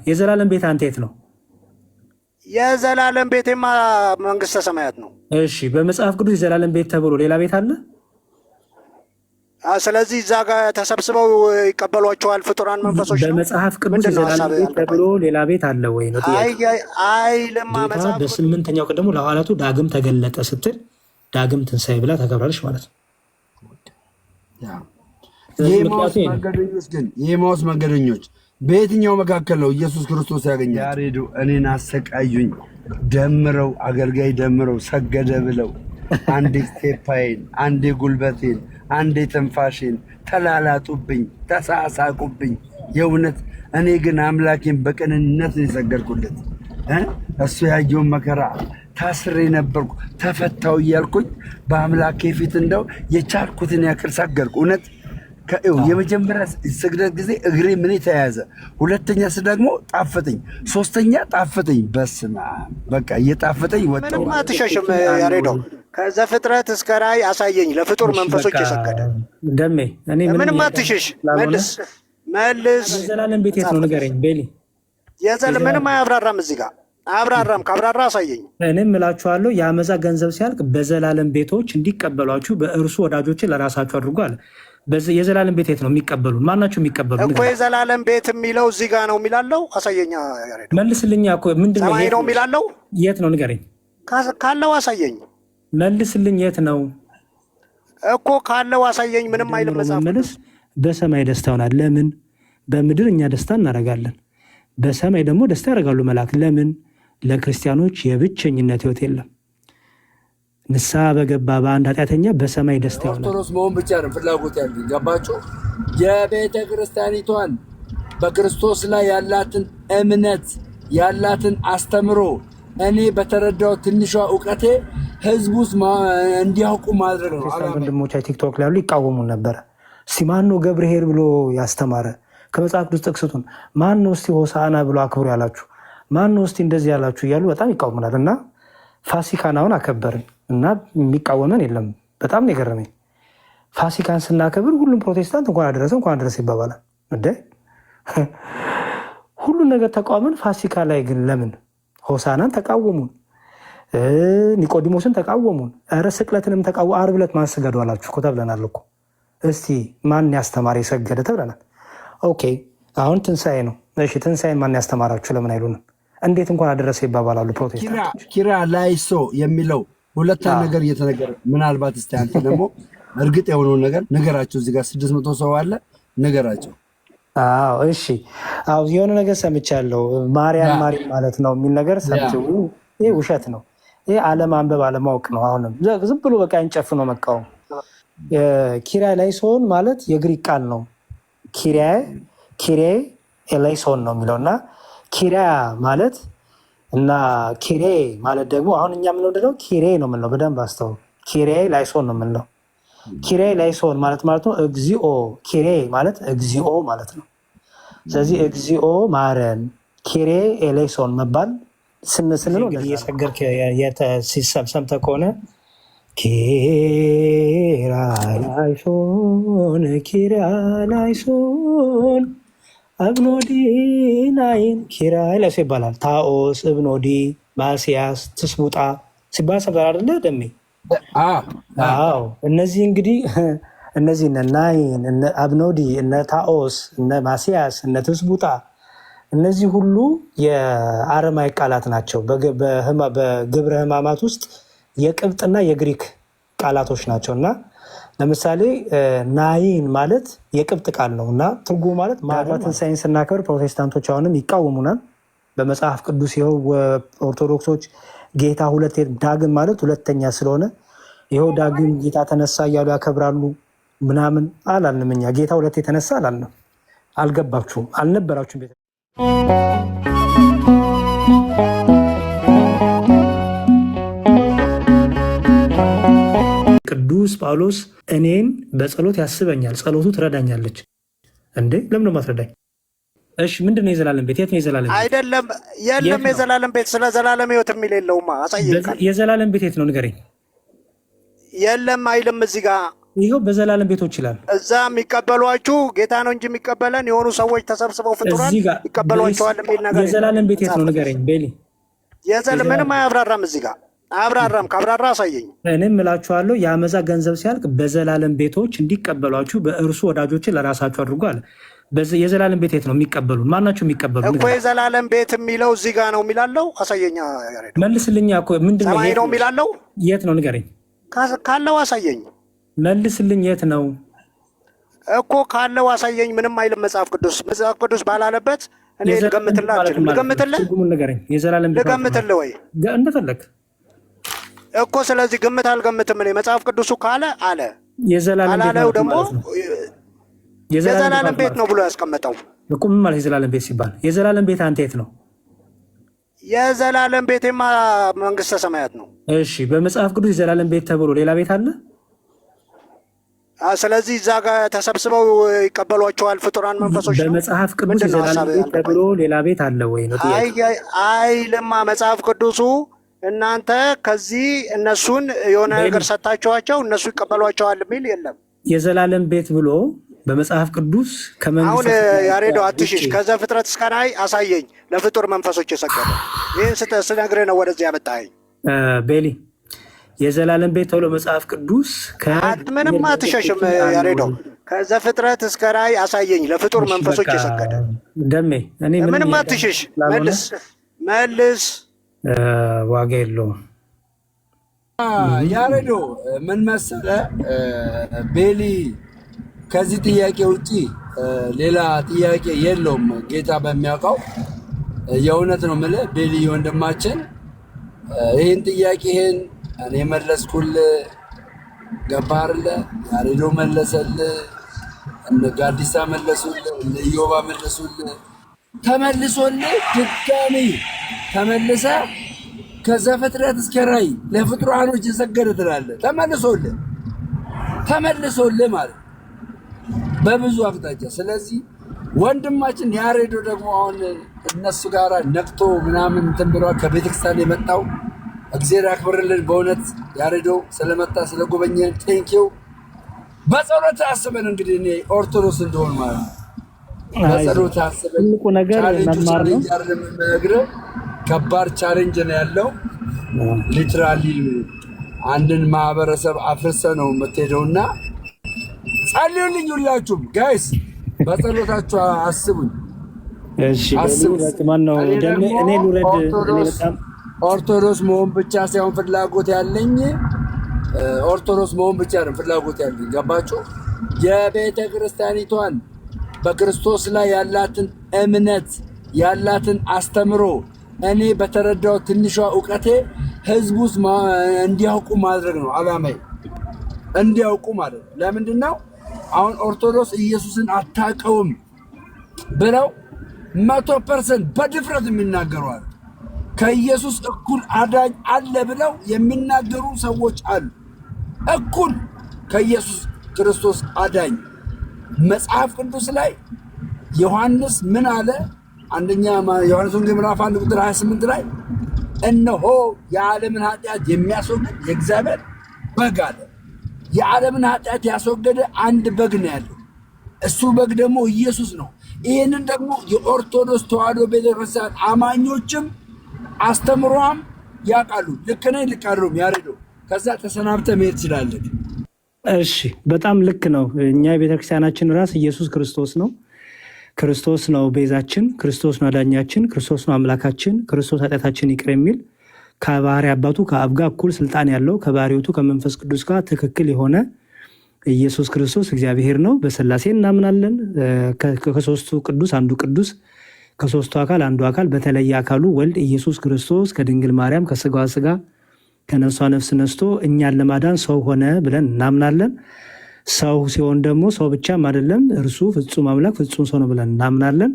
የዘላለም ቤት አንተ የት ነው? የዘላለም ቤቴማ መንግስተ ሰማያት ነው። እሺ በመጽሐፍ ቅዱስ የዘላለም ቤት ተብሎ ሌላ ቤት አለ? ስለዚህ እዛ ጋር ተሰብስበው ይቀበሏቸዋል ፍጡራን መንፈሶች። በመጽሐፍ ቅዱስ የዘላለም ቤት ተብሎ ሌላ ቤት አለ ወይ ነው ጥያቄ። አይልማ መጽሐፍ በስምንተኛው ቀን ደግሞ ለሐዋርያቱ ዳግም ተገለጠ ስትል ዳግም ትንሣኤ ብላ ተከብራለች ማለት ነው። የኤማሁስ መንገደኞች በየትኛው መካከል ነው ኢየሱስ ክርስቶስ ያገኛል? ያሬዱ እኔን አሰቃዩኝ ደምረው አገልጋይ ደምረው ሰገደ ብለው አንዴ ስቴፓይን፣ አንዴ ጉልበቴን፣ አንዴ ትንፋሽን ተላላጡብኝ፣ ተሳሳቁብኝ። የእውነት እኔ ግን አምላኬን በቅንነት ነው የሰገድኩለት። እሱ ያየውን መከራ ታስሬ ነበርኩ ተፈታው እያልኩኝ በአምላኬ ፊት እንደው የቻልኩትን ያክል ሰገድኩ። እውነት የመጀመሪያ ስግደት ጊዜ እግሬ ምን ተያዘ፣ ሁለተኛ ደግሞ ጣፈጠኝ፣ ሶስተኛ ጣፈጠኝ። በስመ አብ በቃ እየጣፈጠኝ ወጣው። ምንም አትሸሽም ያሬዶ። ከዘፍጥረት እስከ ራእይ አሳየኝ ለፍጡር መንፈሶች የሰገደ ደሜ። እኔ ምንም አትሸሽ፣ መልስ። የዘላለም ቤት የት ነው ንገረኝ ቤሊ። ምንም አያብራራም እዚህ ጋር አብራራም። ካብራራ አሳየኝ። እኔም እላችኋለሁ የአመፃ ገንዘብ ሲያልቅ በዘላለም ቤቶች እንዲቀበሏችሁ በእርሱ ወዳጆችን ለራሳችሁ አድርጎ አለ። የዘላለም ቤት የት ነው የሚቀበሉ? ማናቸው የሚቀበሉ እኮ የዘላለም ቤት የሚለው እዚህ ጋር ነው የሚላለው። አሳየኛ መልስልኛ። እኮ ምንድን ነው ሰማይ ነው የሚላለው? የት ነው ንገረኝ። ካለው አሳየኝ። መልስልኝ። የት ነው እኮ ካለው አሳየኝ። ምንም አይልም መጽሐፍ። መልስ። በሰማይ ደስታ ይሆናል። ለምን? በምድር እኛ ደስታ እናደርጋለን፣ በሰማይ ደግሞ ደስታ ያደርጋሉ መላክ። ለምን? ለክርስቲያኖች የብቸኝነት ህይወት የለም። ንስሐ በገባ በአንድ ኃጢአተኛ በሰማይ ደስታ ይሆናል። ኦርቶዶክስ መሆን ብቻ ነው ፍላጎት ያለኝ። ገባችሁ? የቤተ ክርስቲያኒቷን በክርስቶስ ላይ ያላትን እምነት ያላትን አስተምሮ እኔ በተረዳው ትንሿ እውቀቴ ህዝቡ እንዲያውቁ ማድረግ ነው። ወንድሞቻ ቲክቶክ ላይ ያሉ ይቃወሙን ነበረ። እስቲ ማን ነው ገብርኄር ብሎ ያስተማረ? ከመጽሐፍ ቅዱስ ጥቅስቱን ማን ነው እስቲ ሆሳዕና ብሎ አክብሩ ያላችሁ? ማን ነው እስቲ እንደዚህ ያላችሁ? እያሉ በጣም ይቃወሙናል። እና ፋሲካን አሁን አከበርን እና የሚቃወመን የለም። በጣም ነው የገረመኝ። ፋሲካን ስናከብር ሁሉም ፕሮቴስታንት እንኳን አደረሰ እንኳን አደረሰ ይባባላል። ሁሉን ነገር ተቃውመን ፋሲካ ላይ ግን ለምን ሆሳናን ተቃወሙን? ኒቆዲሞስን ተቃወሙን። ኧረ ስቅለትንም ተቃወሙ። ዓርብ ዕለት ማን ስገዱ አላችሁ እኮ ተብለናል እኮ። እስቲ ማን ያስተማረ የሰገደ ተብለናል። ኦኬ አሁን ትንሣኤ ነው። እሺ ትንሣኤን ማን ያስተማራችሁ ለምን አይሉንም? እንዴት እንኳን አደረሰ ይባባላሉ ፕሮቴስታንቶች። ኪራ ላይሶ የሚለው ሁለት ነገር እየተነገረ ምናልባት እስቲ አንተ ደግሞ እርግጥ የሆነውን ነገር ነገራቸው። እዚህ ጋር 600 ሰው አለ ነገራቸው። እሺ የሆነ ነገር ሰምቻለሁ። ማርያም ማለት ነው የሚል ነገር ሰምቼው፣ ይህ ውሸት ነው። ይህ አለማንበብ አለማወቅ ነው። አሁንም ዝም ብሎ በቃ እንጨፍኖ መቃወም። ኪራይ ላይሶን ማለት የግሪክ ቃል ነው። ኪሬ ኤላይሶን ነው የሚለው እና ኪሪያ ማለት እና ኪሬ ማለት ደግሞ አሁን እኛ የምንወደደው ኪሬ ነው የምንለው። በደንብ አስተውሉ። ኪሬ ላይሶን ነው የምንለው። ኪሬ ላይሶን ማለት ነው እግዚኦ። ኪሬ ማለት እግዚኦ ማለት ነው። ስለዚህ እግዚኦ ማረን፣ ኪሬ ኤላይሶን መባል ስንስንለው እየሰገርክ ሰምተህ ከሆነ ኪራላይሶን ኪራላይሶን እብኖዲ ናይን ኪራይ ለሱ ይባላል። ታኦስ፣ እብኖዲ፣ ማስያስ፣ ትስቡጣ ሲባል ሰምተሃል አይደለ ደሜ? አዎ እነዚህ እንግዲህ እነዚህ እነ ናይን፣ እነ አብኖዲ፣ እነ ታኦስ፣ እነ ማስያስ፣ እነ ትስቡጣ እነዚህ ሁሉ የአረማይ ቃላት ናቸው። በግብረ ሕማማት ውስጥ የቅብጥና የግሪክ ቃላቶች ናቸው እና ለምሳሌ ናይን ማለት የቅብጥ ቃል ነው እና ትርጉሙ ማለት ትንሣኤን ስናከብር ፕሮቴስታንቶች አሁንም ይቃወሙናል። በመጽሐፍ ቅዱስ ይኸው ኦርቶዶክሶች ጌታ ዳግም ማለት ሁለተኛ ስለሆነ ይኸው ዳግም ጌታ ተነሳ እያሉ ያከብራሉ ምናምን አላልንም። እኛ ጌታ ሁለቴ ተነሳ አላልንም። አልገባችሁም፣ አልነበራችሁም። ቅዱስ ጳውሎስ እኔን በጸሎት ያስበኛል፣ ጸሎቱ ትረዳኛለች። እንዴ ለምን ማትረዳኝ? እሺ ምንድነው የዘላለም ቤት? የት ነው የዘላለም ቤት? አይደለም የለም የዘላለም ቤት። ስለ ዘላለም ሕይወት የሚል የለውማ። አሳየኝ። የዘላለም ቤት የት ነው ንገረኝ። የለም አይልም እዚህ ጋር ይኸው በዘላለም ቤቶች ይላል። እዛ የሚቀበሏችሁ ጌታ ነው እንጂ የሚቀበለን የሆኑ ሰዎች ተሰብስበው ፍጡራን ይቀበሏቸዋል የሚል ነገር የዘላለም ቤት የት ነው ንገረኝ ቤሊ። ምንም አያብራራም እዚህ ጋር አብራራም። ካብራራ አሳየኝ። እኔም እላችኋለሁ የአመዛ ገንዘብ ሲያልቅ በዘላለም ቤቶች እንዲቀበሏችሁ በእርሱ ወዳጆችን ለራሳችሁ አድርጎ አለ። የዘላለም ቤት የት ነው የሚቀበሉ? ማናቸው የሚቀበሉ እኮ የዘላለም ቤት የሚለው እዚህ ጋር ነው የሚላለው። አሳየኛ። መልስልኛ። እኮ ምንድን ነው ነው የሚላለው? የት ነው ንገረኝ። ካለው አሳየኝ። መልስልኝ። የት ነው እኮ ካለው አሳየኝ። ምንም አይልም መጽሐፍ ቅዱስ ባላለበት እኔ ልገምትልህ አልችልም። ልገምትልህ ንገረኝ። የዘላለም ቤት ልገምትልህ ወይ እንደፈለግ እኮ። ስለዚህ ግምት አልገምትም እኔ። መጽሐፍ ቅዱሱ ካለ አለ፣ ካላለው ደግሞ የዘላለም ቤት ነው ብሎ ያስቀመጠው እኮ። ምን ማለት የዘላለም ቤት ሲባል? የዘላለም ቤት አንተ የት ነው? የዘላለም ቤቴማ መንግስተ ሰማያት ነው። እሺ፣ በመጽሐፍ ቅዱስ የዘላለም ቤት ተብሎ ሌላ ቤት አለ? ስለዚህ እዛ ጋር ተሰብስበው ይቀበሏቸዋል ፍጡራን መንፈሶች። በመጽሐፍ ቅዱስ የዘላለም ቤት ተብሎ ሌላ ቤት አለ ወይ ነው ጥያቄ። አይልማ መጽሐፍ ቅዱሱ። እናንተ ከዚህ እነሱን የሆነ ነገር ሰጣችኋቸው እነሱ ይቀበሏቸዋል የሚል የለም። የዘላለም ቤት ብሎ በመጽሐፍ ቅዱስ አሁን ያሬዶ አትሽሽ። ከዘፍጥረት እስከ ራዕይ አሳየኝ ለፍጡር መንፈሶች የሰገደ። ይህን ስነግርህ ነው ወደዚህ ያመጣኸኝ ቤሊ። የዘላለም ቤት ተብሎ መጽሐፍ ቅዱስ ምንም አትሸሽም ያሬዶ። ከዘፍጥረት እስከ ራዕይ አሳየኝ ለፍጡር መንፈሶች የሰገደ። ደሜ እኔ ምንም አትሽሽ። መልስ ዋጋ የለውም። ያሬዶ ምን መሰለህ ቤሊ፣ ከዚህ ጥያቄ ውጪ ሌላ ጥያቄ የለውም። ጌታ በሚያውቀው የእውነት ነው የምልህ ቤሊ ወንድማችን፣ ይህን ጥያቄህን እኔ መለስኩልህ። ገባህ አይደለ? ያሬዶ መለሰልህ፣ እነ ጋዲሳ መለሱልህ፣ እነ ኢዮባ መለሱልህ። ተመልሶልህ ድጋሚ ተመልሰህ ከዘፍጥረት እስከ ራዕይ ለፍጡራኖች የሰገደ ትላለህ። ተመልሶልህ ማለት በብዙ አቅጣጫ። ስለዚህ ወንድማችን ያሬዶ ደግሞ አሁን እነሱ ጋር ነቅቶ ምናምን እንትን ብለዋል። ከቤተክርስቲያን የመጣው እግዚአብሔር ያክብርልን። በእውነት ያሬዶ ስለመጣ ስለጎበኘን ቴንኪው። በጸሎት አስበን እንግዲህ እኔ ኦርቶዶክስ እንደሆን ማለት ነው። በጸሎት አስበን ትልቁ ነገር መማር ነው። ከባድ ቻሌንጅ ነው ያለው። ሊትራሊ አንድን ማህበረሰብ አፍርሰ ነው የምትሄደውና ጸልዩልኝ ሁላችሁም ጋይስ፣ በጸሎታችሁ አስቡኝ። እሺ ማን ነው እኔ ልውረድ። እኔ በጣም ኦርቶዶክስ መሆን ብቻ ሳይሆን ፍላጎት ያለኝ ኦርቶዶክስ መሆን ብቻ ነው ፍላጎት ያለኝ። ገባችሁ? የቤተ ክርስቲያኒቷን በክርስቶስ ላይ ያላትን እምነት ያላትን አስተምሮ እኔ በተረዳው ትንሿ እውቀቴ ህዝቡ እንዲያውቁ ማድረግ ነው አላማዬ። እንዲያውቁ ማለት ነው። ለምንድን ነው አሁን ኦርቶዶክስ ኢየሱስን አታውቀውም ብለው 100% በድፍረት የሚናገሩ አሉ። ከኢየሱስ እኩል አዳኝ አለ ብለው የሚናገሩ ሰዎች አሉ። እኩል ከኢየሱስ ክርስቶስ አዳኝ መጽሐፍ ቅዱስ ላይ ዮሐንስ ምን አለ? አንደኛ ዮሐንስ ወንጌል ምዕራፍ 1 ቁጥር 28 ላይ እነሆ የዓለምን ኃጢአት የሚያስወግድ የእግዚአብሔር በግ አለ። የዓለምን ኃጢአት ያስወገደ አንድ በግ ነው ያለው። እሱ በግ ደግሞ ኢየሱስ ነው። ይህንን ደግሞ የኦርቶዶክስ ተዋሕዶ ቤተክርስቲያን አማኞችም አስተምሯም ያውቃሉ። ልክ ነኝ ልክ አይደለም? ያሬዶ ከዛ ተሰናብተ መሄድ ትችላለህ። እሺ በጣም ልክ ነው። እኛ የቤተክርስቲያናችን ራስ ኢየሱስ ክርስቶስ ነው። ክርስቶስ ነው ቤዛችን፣ ክርስቶስ ነው አዳኛችን፣ ክርስቶስ ነው አምላካችን፣ ክርስቶስ ኃጢአታችን ይቅር የሚል ከባህሪ አባቱ ከአብ ጋር እኩል ስልጣን ያለው ከባህሪቱ ከመንፈስ ቅዱስ ጋር ትክክል የሆነ ኢየሱስ ክርስቶስ እግዚአብሔር ነው። በሥላሴ እናምናለን። ከሶስቱ ቅዱስ አንዱ ቅዱስ፣ ከሶስቱ አካል አንዱ አካል፣ በተለየ አካሉ ወልድ ኢየሱስ ክርስቶስ ከድንግል ማርያም ከስጋዋ ስጋ ከነፍሷ ነፍስ ነስቶ እኛን ለማዳን ሰው ሆነ ብለን እናምናለን። ሰው ሲሆን ደግሞ ሰው ብቻም አይደለም፣ እርሱ ፍጹም አምላክ ፍጹም ሰው ነው ብለን እናምናለን።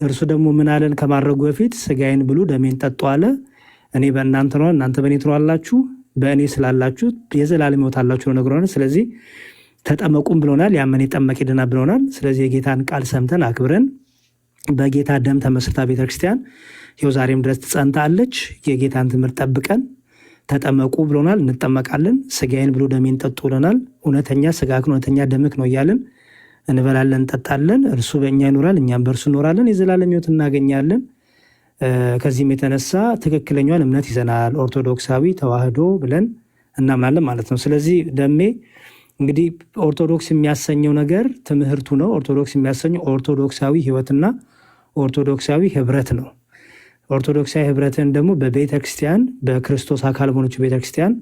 እርሱ ደግሞ ምን አለን? ከማድረጉ በፊት ስጋዬን ብሉ ደሜን ጠጡ አለ። እኔ በእናንተ ነው፣ እናንተ በእኔ ትኖራላችሁ፣ በእኔ ስላላችሁ የዘላለም ሕይወት አላችሁ ነው ነግሮናል። ስለዚህ ተጠመቁም ብሎናል። ያመነ ይጠመቅ ይድናል ብሎናል። ስለዚህ የጌታን ቃል ሰምተን አክብረን በጌታ ደም ተመስርታ ቤተክርስቲያን ይኸው ዛሬም ድረስ ትጸንታለች። የጌታን ትምህርት ጠብቀን ተጠመቁ ብሎናል፣ እንጠመቃለን። ስጋዬን ብሎ ደሜን ጠጡ ብሎናል። እውነተኛ ስጋክ እውነተኛ ደምክ ነው እያልን እንበላለን፣ እንጠጣለን። እርሱ በእኛ ይኖራል፣ እኛም በእርሱ እኖራለን፣ የዘላለም ሕይወት እናገኛለን። ከዚህም የተነሳ ትክክለኛውን እምነት ይዘናል፣ ኦርቶዶክሳዊ ተዋህዶ ብለን እናምናለን ማለት ነው። ስለዚህ ደሜ እንግዲህ ኦርቶዶክስ የሚያሰኘው ነገር ትምህርቱ ነው። ኦርቶዶክስ የሚያሰኘው ኦርቶዶክሳዊ ሕይወትና ኦርቶዶክሳዊ ህብረት ነው። ኦርቶዶክሳዊ ህብረትን ደግሞ በቤተክርስቲያን በክርስቶስ አካል በሆነችው ቤተክርስቲያን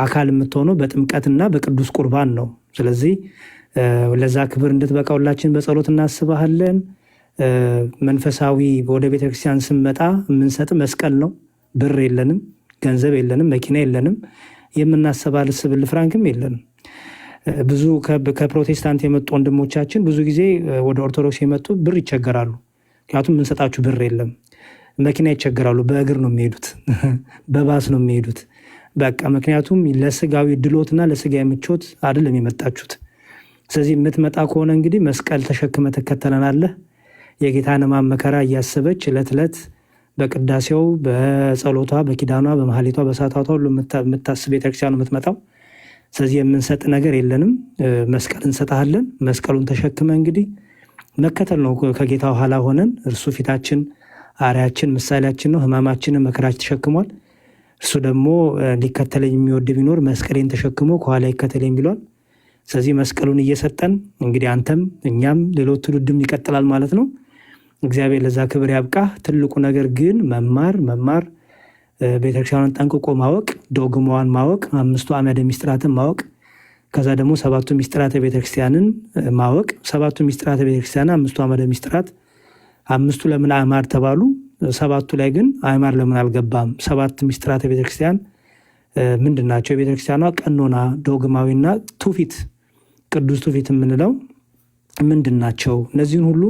አካል የምትሆነው በጥምቀትና በቅዱስ ቁርባን ነው። ስለዚህ ለዛ ክብር እንድትበቃ ሁላችን በጸሎት እናስባለን። መንፈሳዊ ወደ ቤተክርስቲያን ስንመጣ የምንሰጥ መስቀል ነው። ብር የለንም፣ ገንዘብ የለንም፣ መኪና የለንም፣ የምናሰባስብል ፍራንክም የለንም። ብዙ ከፕሮቴስታንት የመጡ ወንድሞቻችን ብዙ ጊዜ ወደ ኦርቶዶክስ የመጡ ብር ይቸገራሉ። ምክንያቱም የምንሰጣችሁ ብር የለም። መኪና ይቸገራሉ። በእግር ነው የሚሄዱት፣ በባስ ነው የሚሄዱት። በቃ ምክንያቱም ለስጋዊ ድሎትና ለስጋ ምቾት አይደለም የመጣችሁት። ስለዚህ የምትመጣ ከሆነ እንግዲህ መስቀል ተሸክመ ትከተለናለህ። የጌታን ሕማም መከራ እያሰበች ዕለት ዕለት በቅዳሴው በጸሎቷ በኪዳኗ በመሐሌቷ በሰዓታቷ ሁሉ የምታስብ ቤተክርስቲያኑ የምትመጣው። ስለዚህ የምንሰጥ ነገር የለንም። መስቀል እንሰጣለን። መስቀሉን ተሸክመ እንግዲህ መከተል ነው። ከጌታ ኋላ ሆነን እርሱ ፊታችን አርያችን ምሳሌያችን ነው። ሕማማችንን መከራችን ተሸክሟል። እርሱ ደግሞ ሊከተለኝ የሚወድ ቢኖር መስቀሌን ተሸክሞ ከኋላ ይከተለኝ ብሏል። ስለዚህ መስቀሉን እየሰጠን እንግዲህ አንተም እኛም ሌሎች ትውልድም ይቀጥላል ማለት ነው። እግዚአብሔር ለዛ ክብር ያብቃ። ትልቁ ነገር ግን መማር ቤተክርስቲያኑን ጠንቅቆ ማወቅ፣ ዶግማዋን ማወቅ፣ 5ቱ አዕማደ ምስጢራትን ማወቅ፣ ከዛ ደግሞ 7ቱ ምስጢራተ ቤተክርስቲያንን ማወቅ። 7ቱ ምስጢራተ ቤተክርስቲያን 5ቱ አዕማደ ምስጢራት 5ቱ ለምን አዕማድ ተባሉ? 7ቱ ላይ ግን አዕማድ ለምን አልገባም? 7 ምስጢራተ ቤተክርስቲያን ምንድን ናቸው? የቤተክርስቲያኗ ቀኖና፣ ዶግማዊና ትውፊት፣ ቅዱስ ትውፊት የምንለው ምንድን ናቸው? እነዚህን ሁሉ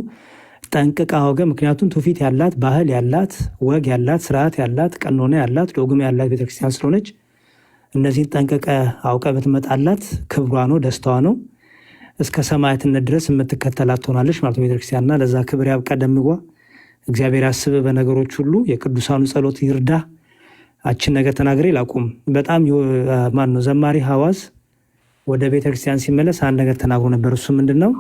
ጠንቅቃ አወቀ። ምክንያቱም ትውፊት ያላት፣ ባህል ያላት፣ ወግ ያላት፣ ስርዓት ያላት፣ ቀኖና ያላት፣ ዶግማ ያላት ቤተክርስቲያን ስለሆነች እነዚህን ጠንቅቀ አውቀ ብትመጣላት ክብሯ ነው፣ ደስታዋ ነው። እስከ ሰማዕትነት ድረስ የምትከተላት ትሆናለች ማለት ነው ቤተክርስቲያንና ለዛ ክብር ያብቃ። ደምጓ እግዚአብሔር ያስብ በነገሮች ሁሉ። የቅዱሳኑ ጸሎት ይርዳ። አችን ነገር ተናግሬ ላቁም። በጣም ማን ነው ዘማሪ ሐዋዝ ወደ ቤተክርስቲያን ሲመለስ አንድ ነገር ተናግሮ ነበር። እሱ ምንድን ነው?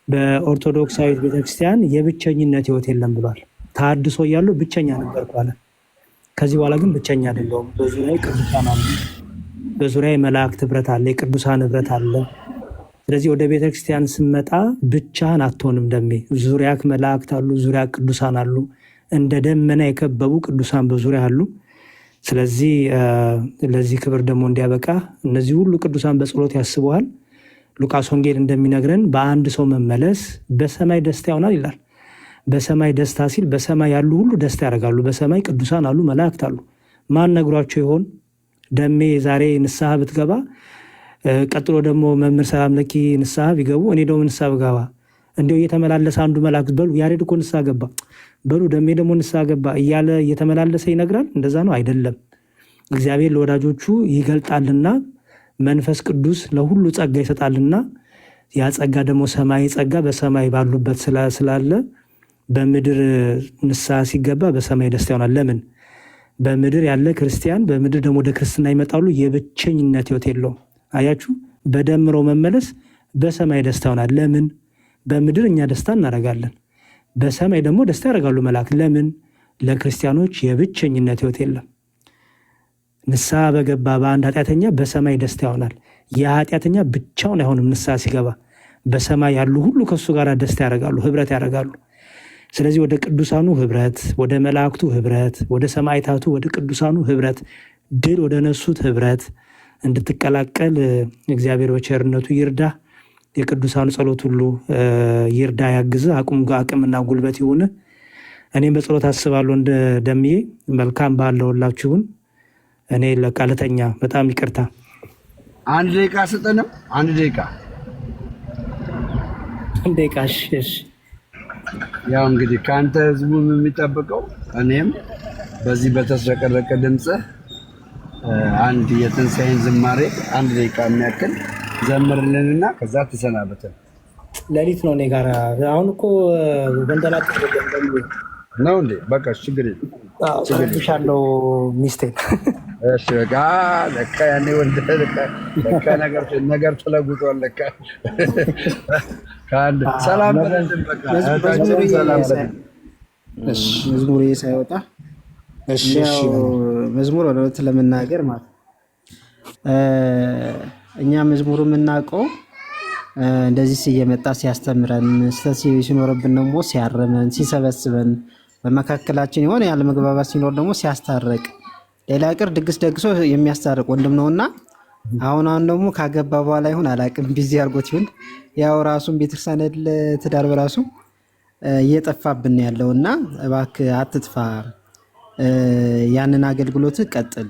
በኦርቶዶክሳዊት ቤተክርስቲያን የብቸኝነት ህይወት የለም ብሏል። ተሐድሶ እያሉ ብቸኛ ነበርኩ አለ። ከዚህ በኋላ ግን ብቸኛ አይደለሁም። በዙሪያ ቅዱሳን አሉ፣ በዙሪያ የመላእክት ህብረት አለ፣ የቅዱሳን ህብረት አለ። ስለዚህ ወደ ቤተክርስቲያን ስመጣ ብቻህን አትሆንም። ደሜ ዙሪያክ መላእክት አሉ፣ ዙሪያ ቅዱሳን አሉ፣ እንደ ደመና የከበቡ ቅዱሳን በዙሪያ አሉ። ስለዚህ ለዚህ ክብር ደግሞ እንዲያበቃ እነዚህ ሁሉ ቅዱሳን በጸሎት ያስበዋል። ሉቃስ ወንጌል እንደሚነግረን በአንድ ሰው መመለስ በሰማይ ደስታ ይሆናል ይላል። በሰማይ ደስታ ሲል በሰማይ ያሉ ሁሉ ደስታ ያደርጋሉ። በሰማይ ቅዱሳን አሉ፣ መላእክት አሉ። ማን ነግሯቸው ይሆን? ደሜ ዛሬ ንስሐ ብትገባ ቀጥሎ ደግሞ መምህር ሰላም ለኪ ንስሐ ቢገቡ እኔ ደግሞ ንስሐ ብገባ እንዲሁ እየተመላለሰ አንዱ መልአክ በሉ ያሬድ እኮ ንስሐ ገባ፣ በሉ ደሜ ደግሞ ንስሐ ገባ እያለ እየተመላለሰ ይነግራል። እንደዛ ነው አይደለም። እግዚአብሔር ለወዳጆቹ ይገልጣልና መንፈስ ቅዱስ ለሁሉ ጸጋ ይሰጣልና ያ ጸጋ ደግሞ ሰማይ ጸጋ በሰማይ ባሉበት ስላለ በምድር ንስሐ ሲገባ በሰማይ ደስታ ይሆናል። ለምን? በምድር ያለ ክርስቲያን በምድር ደግሞ ወደ ክርስትና ይመጣሉ። የብቸኝነት ህይወት የለውም። አያችሁ፣ በደምሮ መመለስ በሰማይ ደስታ ይሆናል። ለምን? በምድር እኛ ደስታ እናደርጋለን፣ በሰማይ ደግሞ ደስታ ያደርጋሉ መላእክት። ለምን? ለክርስቲያኖች የብቸኝነት ህይወት የለም። ንስሐ በገባ በአንድ ኃጢአተኛ በሰማይ ደስታ ይሆናል። የኃጢአተኛ ብቻውን አይሆንም። ንስሐ ሲገባ በሰማይ ያሉ ሁሉ ከእሱ ጋር ደስታ ያደርጋሉ፣ ህብረት ያደርጋሉ። ስለዚህ ወደ ቅዱሳኑ ህብረት፣ ወደ መላእክቱ ህብረት፣ ወደ ሰማዕታቱ ወደ ቅዱሳኑ ህብረት፣ ድል ወደ ነሱት ህብረት እንድትቀላቀል እግዚአብሔር በቸርነቱ ይርዳ። የቅዱሳኑ ጸሎት ሁሉ ይርዳ፣ ያግዝ፣ አቅምና ጉልበት ይሁን። እኔም በጸሎት አስባለሁ እንደ ደምዬ። መልካም ባለውላችሁን እኔ ለቃለተኛ በጣም ይቅርታ። 1 ደቂቃ ስጠንም። 1 ደቂቃ እሺ። ያው እንግዲህ ከአንተ ህዝቡም የሚጠብቀው እኔም በዚህ በተስረቀረቀ ድምፅህ አንድ የትንሣኤን ዝማሬ 1 ደቂቃ የሚያክል ዘምርልንና ከዛ ተሰናበትን። ሌሊት ነው እኔ ጋር አሁን እኮ ገንደላጥ ነው እንዴ? በቃ ችግር የለም። ሻለው ሚስቴን እሺ በቃ ለካ ያኔ ወንድ ለካ ነገር ተለውጧል። ለካ ከአንድ ሰላም በለን በቃ መዝሙር ሳይወጣ መዝሙር ወደት ለመናገር ማለት እኛ መዝሙሩ የምናውቀው እንደዚህ እየመጣ ሲያስተምረን ሲኖርብን ደግሞ ሲያርመን ሲሰበስበን በመካከላችን የሆነ ያለ መግባባት ሲኖር ደግሞ ሲያስታርቅ ሌላ ቅር ድግስ ደግሶ የሚያስታርቅ ወንድም ነውና አሁን ደግሞ ካገባ በኋላ ይሁን አላቅም ቢዚ አድርጎት ይሁን ያው ራሱን ቤተክርስቲያን ትዳር በራሱ እየጠፋብን ያለውና እባክህ አትጥፋ፣ ያንን አገልግሎት ቀጥል፣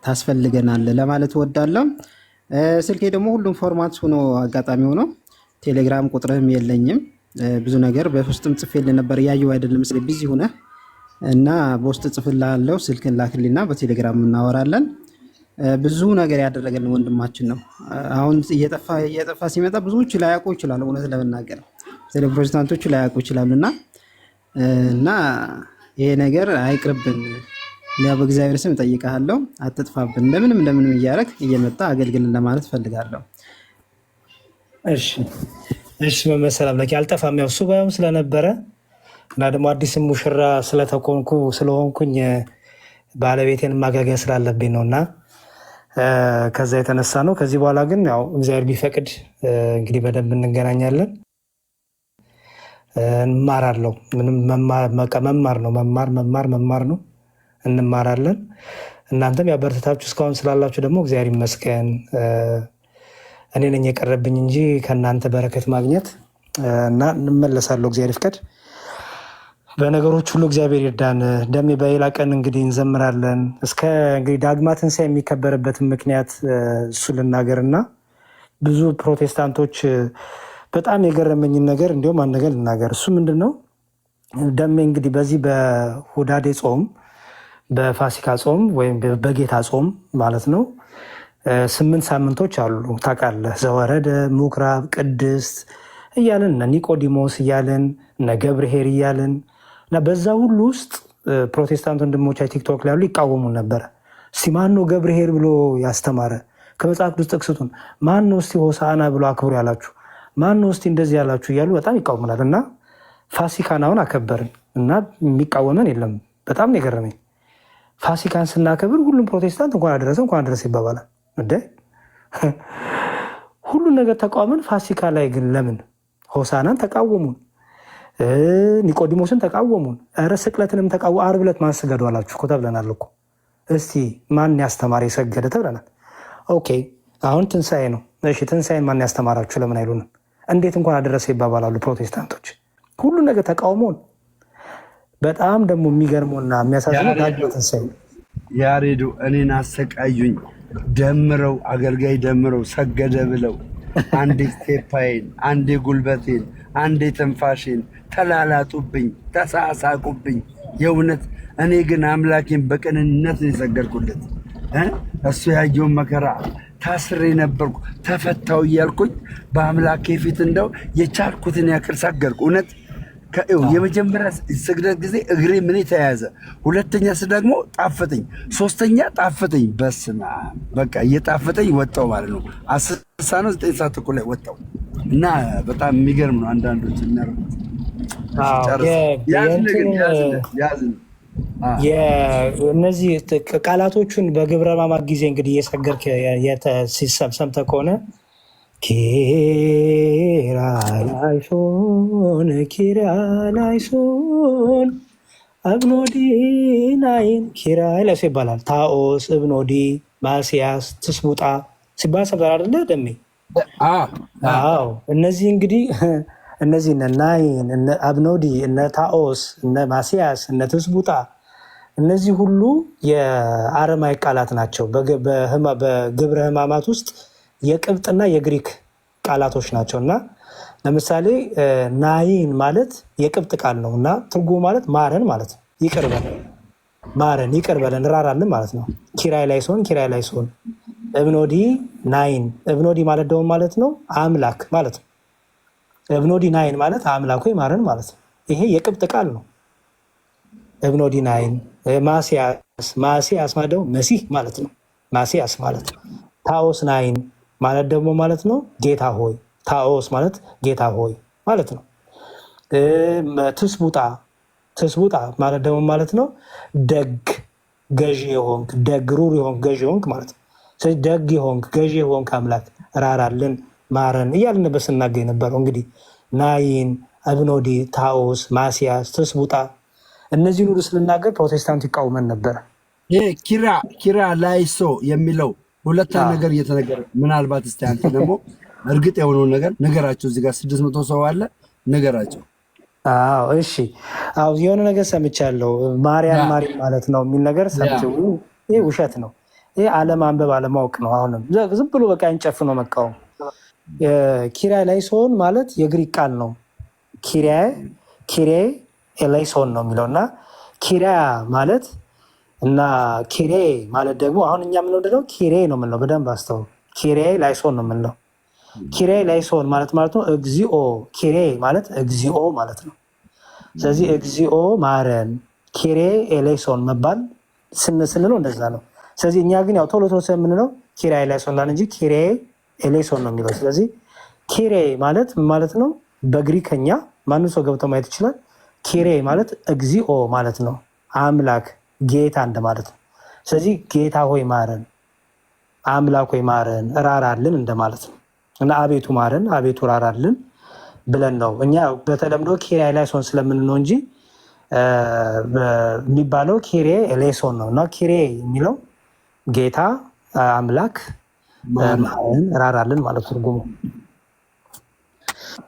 ታስፈልገናል ለማለት እወዳለሁ። ስልኬ ደግሞ ሁሉም ፎርማት ሆኖ አጋጣሚ ሆኖ ቴሌግራም ቁጥርህም የለኝም። ብዙ ነገር በውስጥም ጽፌልህ ነበር ያየው አይደለም ስለ ቢዚ ሆነ እና በውስጥ ጽፍልሃለሁ። ስልክን ላክልኝና በቴሌግራም እናወራለን። ብዙ ነገር ያደረገልን ወንድማችን ነው። አሁን እየጠፋ ሲመጣ ብዙዎች ላያውቁ ይችላሉ። እውነት ለመናገር ስለ ፕሮቴስታንቶቹ ላያውቁ ይችላሉና እና ይሄ ነገር አይቅርብን። ያ በእግዚአብሔር ስም እጠይቅሃለሁ፣ አትጥፋብን። እንደምንም እያደረግ እየመጣ አገልግልን ለማለት ፈልጋለሁ። እሺ መመሰላም ለኪ አልጠፋም። ያው ሱባኤውም ስለነበረ እና ደግሞ አዲስም ሙሽራ ስለሆንኩኝ ባለቤቴን ማገልገል ስላለብኝ ነው እና ከዛ የተነሳ ነው። ከዚህ በኋላ ግን ያው እግዚአብሔር ቢፈቅድ እንግዲህ በደንብ እንገናኛለን። እንማራለሁ። ምንም መማር ነው መማር ነው። እንማራለን። እናንተም ያበረታታችሁ እስካሁን ስላላችሁ ደግሞ እግዚአብሔር ይመስገን። እኔ ነኝ የቀረብኝ እንጂ ከእናንተ በረከት ማግኘት እና እንመለሳለሁ። እግዚአብሔር ይፍቀድ። በነገሮች ሁሉ እግዚአብሔር ይርዳን። ደሜ በሌላ ቀን እንግዲህ እንዘምራለን። እስከ እንግዲህ ዳግማ ትንሣኤ የሚከበርበትን ምክንያት እሱ ልናገርና ብዙ ፕሮቴስታንቶች በጣም የገረመኝን ነገር እንዲሁም አንድ ነገር ልናገር። እሱ ምንድን ነው? ደሜ እንግዲህ በዚህ በሁዳዴ ጾም በፋሲካ ጾም ወይም በጌታ ጾም ማለት ነው 8 ሳምንቶች አሉ ታውቃለህ። ዘወረደ፣ ምኩራብ፣ ቅድስት እያለን እነ ኒቆዲሞስ እያለን እነ ገብርኄር እያለን እና በዛ ሁሉ ውስጥ ፕሮቴስታንት ወንድሞች ቲክቶክ ላይ ያሉ ይቃወሙን ነበረ። እስቲ ማን ነው ገብርኄር ብሎ ያስተማረ? ከመጽሐፍ ቅዱስ ጥቅስቱን ማን ነው እስቲ ሆሳዕና ብሎ አክብሩ ያላችሁ? ማን ነው እስቲ እንደዚህ ያላችሁ? እያሉ በጣም ይቃወሙናል። እና ፋሲካን አሁን አከበርን እና የሚቃወመን የለም። በጣም ነው የገረመኝ። ፋሲካን ስናከብር ሁሉም ፕሮቴስታንት እንኳን አደረሰ ይባባላል። እንደ ሁሉን ነገር ተቃውመን ፋሲካ ላይ ግን ለምን ሆሳናን ተቃወሙን? ኒቆዲሞስን ተቃወሙን። ኧረ ስቅለትንም ዓርብ ዕለት ማን ስገዱ አላችሁ እኮ ተብለናል እኮ። እስቲ ማን ያስተማረ የሰገደ ተብለናል። ኦኬ አሁን ትንሣኤ ነው። እሺ ትንሣኤን ማን ያስተማራችሁ ለምን አይሉንም? እንዴት እንኳን አደረሰ ይባባላሉ ፕሮቴስታንቶች። ሁሉን ነገር ተቃውሞን። በጣም ደግሞ የሚገርመውና የሚያሳዝነው ትንሣኤ ያሬዱ እኔን አሰቃዩኝ ደምረው አገልጋይ ደምረው ሰገደ ብለው አንዴ ስቴፓይን፣ አንዴ ጉልበቴን፣ አንዴ ትንፋሽን ተላላጡብኝ፣ ተሳሳቁብኝ። የእውነት እኔ ግን አምላኬን በቅንነት ነው የሰገድኩለት። እሱ ያየውን መከራ ታስሬ ነበርኩ ተፈታው እያልኩኝ በአምላኬ ፊት እንደው የቻልኩትን ያክል ሰገድኩ። እውነት የመጀመሪያ ስግደት ጊዜ እግሬ ምን ተያያዘ፣ ሁለተኛ ደግሞ ጣፈጠኝ፣ ሶስተኛ ጣፈጠኝ። በስመ አብ በቃ እየጣፈጠኝ ወጣው ማለት ነው። 10 ሰዓት ነው 9 ሰዓት እኮ ላይ ወጣው እና በጣም የሚገርም ነው። አንዳንዶች የሚያደርጉት እነዚህ ቃላቶቹን በግብረ ሕማማት ጊዜ እንግዲህ እየሰገድክ ሰምተህ ከሆነ ኪርያላይሶን አብኖዲ ናይን ኪርያላይሶ ይባላል። ታኦስ፣ እብኖዲ፣ ማስያስ፣ ትስቡጣ ሲባል ሰምተሃል አይደለ ደሜ? አዎ እነዚህ እንግዲህ እነዚህ እነ ናይን፣ እነ አብኖዲ፣ እነ ታኦስ፣ እነ ማስያስ፣ እነ ትስቡጣ እነዚህ ሁሉ የአረማይ ቃላት ናቸው። በግብረ ሕማማት ውስጥ የቅብጥና የግሪክ ቃላቶች ናቸው እና ለምሳሌ ናይን ማለት የቅብጥ ቃል ነው እና ትርጉሙ ማለት ማረን ማለት ነው። ማረን፣ ይቅር በለን፣ ራራልን ማለት ነው። ኪርያላይሶን፣ እብኖዲ ናይን። እብኖዲ ማለት ደግሞ ማለት ነው አምላክ ማለት ነው። እብኖዲ ናይን ማለት አምላክ ወይ ማረን ማለት ነው። ይሄ የቅብጥ ቃል ነው። እብኖዲ ናይን። ማሲያስ ማለት ደግሞ መሲህ ማለት ነው። ማሲያስ ማለት ታኦስ ናይን ማለት ደግሞ ማለት ነው ጌታ ሆይ። ታኦስ ማለት ጌታ ሆይ ማለት ነው። ትስቡጣ ማለት ደግሞ ማለት ነው ደግ ገዢ የሆንክ ደግ ሩር የሆንክ ገዢ የሆንክ ማለት ነው። ስለዚህ ደግ የሆንክ ገዢ የሆንክ አምላክ ራራልን ማረን እያልንበት ስናገኝ ነበረው። እንግዲህ ናይን፣ አብኖዲ፣ ታኦስ፣ ማሲያስ፣ ትስቡጣ እነዚህን ሁሉ ስንናገር ፕሮቴስታንት ይቃወመን ነበረ። ይሄ ኪራ ላይሶ የሚለው ሁለት ነገር እየተነገረ ምናልባት እስቲ አንተ ደግሞ እርግጥ የሆነውን ነገር ነገራቸው። እዚህ ጋር 600 ሰው አለ ነገራቸው። እሺ የሆነ ነገር ሰምቻለሁ። ማርያም ማለት ነው የሚል ነገር ሰምቼው፣ ይሄ ውሸት ነው። ይሄ አለማንበብ አለማወቅ ነው። አሁንም ዝም ብሎ በቃ እንጨፍኖ መቃወም። ኪራይ ላይሶን ማለት የግሪክ ቃል ነው። ኪሬ ኤላይሶን ነው የሚለው እና ኪሪያ ማለት እና ኪሬ ማለት ደግሞ አሁን እኛ የምንወደደው ኪሬ ነው የምንለው። በደንብ አስተውል። ኪሬ ላይሶን ነው የምንለው። ኪሬ ላይሶን ማለት ነው እግዚኦ። ኪሬ ማለት እግዚኦ ማለት ነው። ስለዚህ እግዚኦ ማረን፣ ኪሬ ኤላይሶን መባል ስንለው እንደዛ ነው። ስለዚህ እኛ ግን ያው ቶሎ የምንለው ኪሬ ኤላይሶን ላን እንጂ ኪሬ ኤላይሶን ነው የሚለው። ስለዚህ ኪሬ ማለት ነው በግሪከኛ ማንም ሰው ገብቶ ማየት ይችላል። ኪሬ ማለት እግዚኦ ማለት ነው፣ አምላክ ጌታ እንደማለት ነው። ስለዚህ ጌታ ሆይ ማረን፣ አምላክ ሆይ ማረን፣ ራራልን እንደማለት ነው እና አቤቱ ማረን፣ አቤቱ ራራልን ብለን ነው እኛ በተለምዶ ኪሬ ኤላይሶን ስለምን ነው እንጂ የሚባለው ኪሬ ኤላይሶን ነው እና ኪሬ የሚለው ጌታ አምላክ ማረን፣ ራራልን ማለት ትርጉሙ።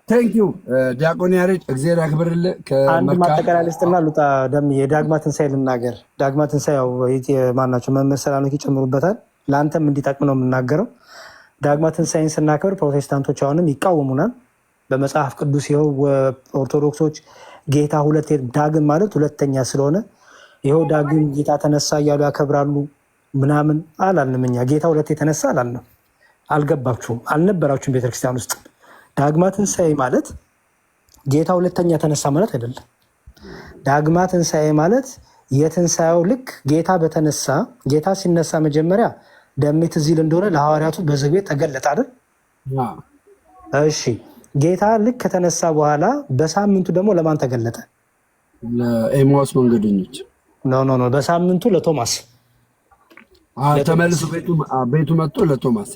ቴንኪዩ ዲያቆን ያሬድ እግዚአብሔር ያክብርልህ። አንድ ማጠቃለያ ልስጥና ሉጣ ደም የዳግማ ትንሣኤ ልናገር። ዳግማ ትንሣኤ ማናቸው መምህር ሰላምክ ይጨምሩበታል። ለአንተም እንዲጠቅም ነው የምናገረው። ዳግማ ትንሣኤን ስናከብር ፕሮቴስታንቶች አሁንም ይቃወሙናል። በመጽሐፍ ቅዱስ ይኸው ኦርቶዶክሶች ጌታ ዳግም ማለት ሁለተኛ ስለሆነ ይኸው ዳግም ጌታ ተነሳ እያሉ ያከብራሉ ምናምን አላልንም። እኛ ጌታ ሁለቴ ተነሳ አላልንም። አልገባችሁም፣ አልነበራችሁም ቤተክርስቲያን ውስጥ። ዳግማ ትንሣኤ ማለት ጌታ ሁለተኛ ተነሳ ማለት አይደለም። ዳግማ ትንሣኤ ማለት የትንሣኤው ልክ ጌታ በተነሳ ጌታ ሲነሳ መጀመሪያ ደሜት እዚህ እንደሆነ ለሐዋርያቱ በዝግ ቤት ተገለጠ አይደል? እሺ ጌታ ልክ ከተነሳ በኋላ በሳምንቱ ደግሞ ለማን ተገለጠ? ለኤማውስ መንገደኞች። ኖ በሳምንቱ ለቶማስ ተመልሶ ቤቱ መጥቶ ለቶማስ።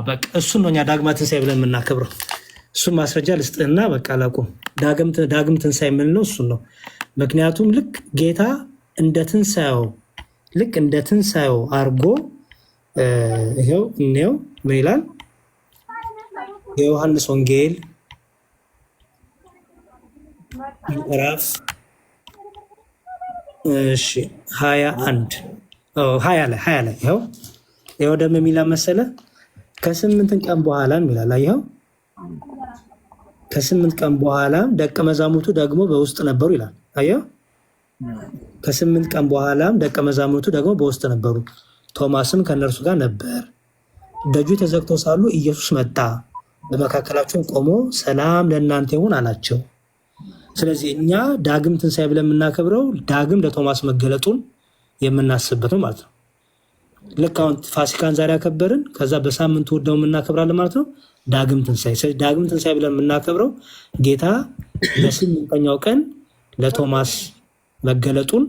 በቃ እሱን ነው እኛ ዳግማ ትንሣኤ ብለን የምናከብረው። እሱን ማስረጃ ልስጥህና በቃ ላቁም። ዳግም ትንሣኤ የምንለው እሱን ነው። ምክንያቱም ልክ ጌታ እንደ ትንሣኤው አድርጎ ይኸው እኔው ምን ይላል? የዮሐንስ ወንጌል ምዕራፍ 20 ላይ ይኸው ደግሞ የሚላ መሰለ ከ8 ቀን በኋላ ይላል። ይኸው ከ8 ቀን በኋላ ደቀ መዛሙርቱ ደግሞ በውስጥ ነበሩ ይላል። አየው ከ8 ቀን በኋላም ደቀ መዛሙርቱ ደግሞ በውስጥ ነበሩ፣ ቶማስም ከእነርሱ ጋር ነበር። ደጁ ተዘግቶ ሳሉ ኢየሱስ መጣ፣ በመካከላቸው ቆሞ ሰላም ለእናንተ ይሁን አላቸው። ስለዚህ እኛ ዳግም ትንሣኤ ብለን የምናከብረው ዳግም ለቶማስ መገለጡን የምናስብበት ነው ማለት ነው። ልክ አሁን ፋሲካን ዛሬ ያከበርን፣ ከዛ በሳምንቱ ወደው የምናከብራለን ማለት ነው ዳግም ትንሣኤ። ዳግም ትንሣኤ ብለን የምናከብረው ጌታ በ8ኛው ቀን ለቶማስ መገለጡን፣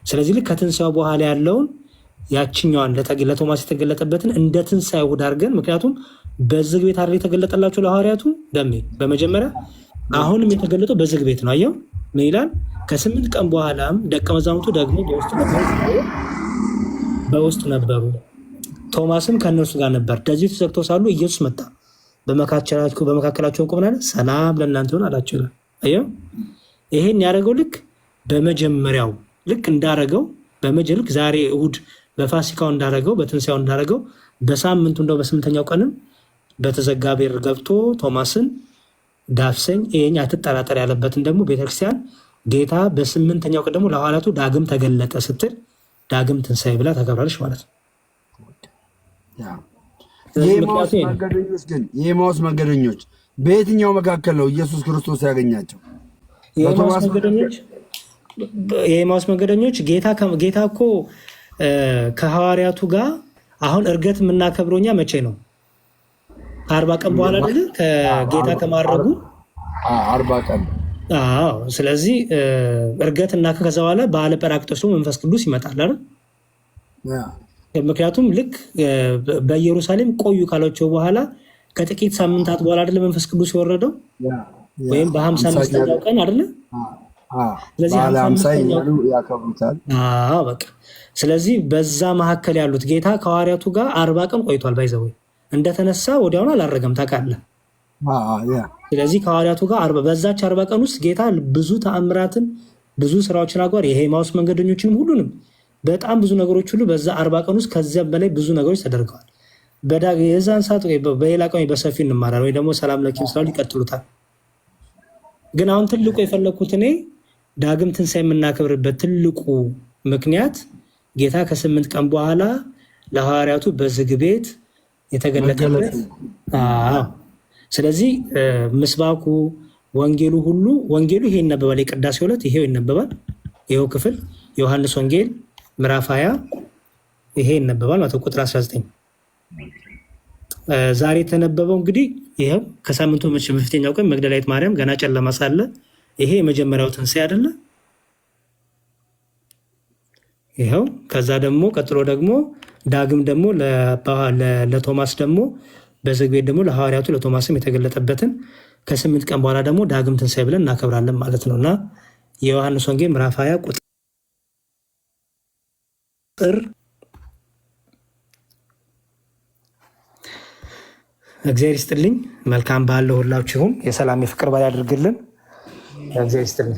ስለዚህ ልክ ከትንሣኤው በኋላ ያለውን ያችኛዋን ለቶማስ የተገለጠበትን እንደ ትንሣኤ እሑድ አድርገን፣ ምክንያቱም በዝግ ቤት አይደል የተገለጠላቸው ለሐዋርያቱ ደሜ በመጀመሪያ አሁንም የተገለጠው በዝግ ቤት ነው። አየው ምን ይላል? ከ8 ቀን በኋላም ደቀ መዛሙርቱ ደግሞ በውስጥ ነበሩ፣ ቶማስም ከእነርሱ ጋር ነበር። ደጁ ተዘግቶ ሳሉ ኢየሱስ መጣ፣ በመካከላቸው ቆመና ሰላም ለእናንተ ይሁን አላቸው ይላል። አየው ይሄን ያደረገው ልክ በመጀመሪያው ልክ እንዳረገው ልክ ዛሬ እሑድ በፋሲካው እንዳረገው በትንሣኤው እንዳረገው በሳምንቱ እንደው በ8ኛው ቀንም በተዘጋ ቤር ገብቶ ቶማስን ዳፍሰኝ ይሄኛ አትጠራጠር ያለበትን ደግሞ ቤተክርስቲያን ጌታ በ8ኛው ቀን ደግሞ ለሐዋርያቱ ዳግም ተገለጠ ስትል ዳግም ትንሣኤ ብላ ታከብራለች ማለት ነው። የኤማውስ መንገደኞች በየትኛው መካከል ነው ኢየሱስ ክርስቶስ ያገኛቸው? የኤማውስ መንገደኞች ጌታ እኮ ከሐዋርያቱ ጋር አሁን እርገት የምናከብረው እኛ መቼ ነው? ከ40 ቀን በኋላ አይደል? ከጌታ ከማረጉ 40 ቀን። አዎ። ስለዚህ እርገት እና ከዛ በኋላ በዓለ ጰራቅሊጦስ መንፈስ ቅዱስ ይመጣል አይደል? ምክንያቱም ልክ በኢየሩሳሌም ቆዩ ካላቸው በኋላ ከጥቂት ሳምንታት በኋላ አይደል መንፈስ ቅዱስ የወረደው ወይም በ55ኛው ቀን አይደል? ስለዚህ 55ኛው ያከብሩታል። በቃ ስለዚህ በዛ መካከል ያሉት ጌታ ከሐዋርያቱ ጋር 40 ቀን ቆይቷል። ባይዘው እንደተነሳ ወዲያውኑ አላረገም ታውቃለህ። ስለዚህ ከሐዋርያቱ ጋር በዛች 40 ቀን ውስጥ ጌታ ብዙ ተአምራትን ብዙ ስራዎችን አጓር የኤማሁስ መንገደኞችንም ሁሉንም በጣም ብዙ ነገሮች ሁሉ በዛ 40 ቀን ውስጥ ከዚያም በላይ ብዙ ነገሮች ተደርገዋል። የዛን ሰዓት በሌላ ቀን በሰፊ እንማራለን ወይ ደግሞ ሰላም ለኪም ስላሉ ይቀጥሉታል። ግን አሁን ትልቁ የፈለኩት እኔ ዳግም ትንሣኤ የምናከብርበት ትልቁ ምክንያት ጌታ ከ8 ቀን በኋላ ለሐዋርያቱ በዝግ ቤት የተገለጠበት። ስለዚህ ምስባኩ ወንጌሉ ሁሉ ወንጌሉ ይሄ ይነበባል። የቅዳሴው ዕለት ይሄው ይነበባል። ይሄው ክፍል ዮሐንስ ወንጌል ምዕራፍ 20 ይሄ ይነበባል ማለት ቁጥር 19 ዛሬ የተነበበው እንግዲህ ይሄው ከሳምንቱ በፊተኛው ቀን መግደላዊት ማርያም ገና ጨለማ ሳለ ይሄ የመጀመሪያው ትንሣኤ አይደለ? ይሄው ከዛ ደግሞ ቀጥሎ ደግሞ ዳግም ደግሞ ለቶማስ ደግሞ በዝግ ቤት ደግሞ ለሐዋርያቱ ለቶማስም የተገለጠበትን ከ8 ቀን በኋላ ደግሞ ዳግም ትንሣኤ ብለን እናከብራለን ማለት ነው። እና የዮሐንስ ወንጌል ምዕራፍ 20 ቁጥር እግዚአብሔር ይስጥልኝ። መልካም በዓል ለሁላችሁም። የሰላም የፍቅር በዓል ያድርግልን። እግዚአብሔር ይስጥልኝ።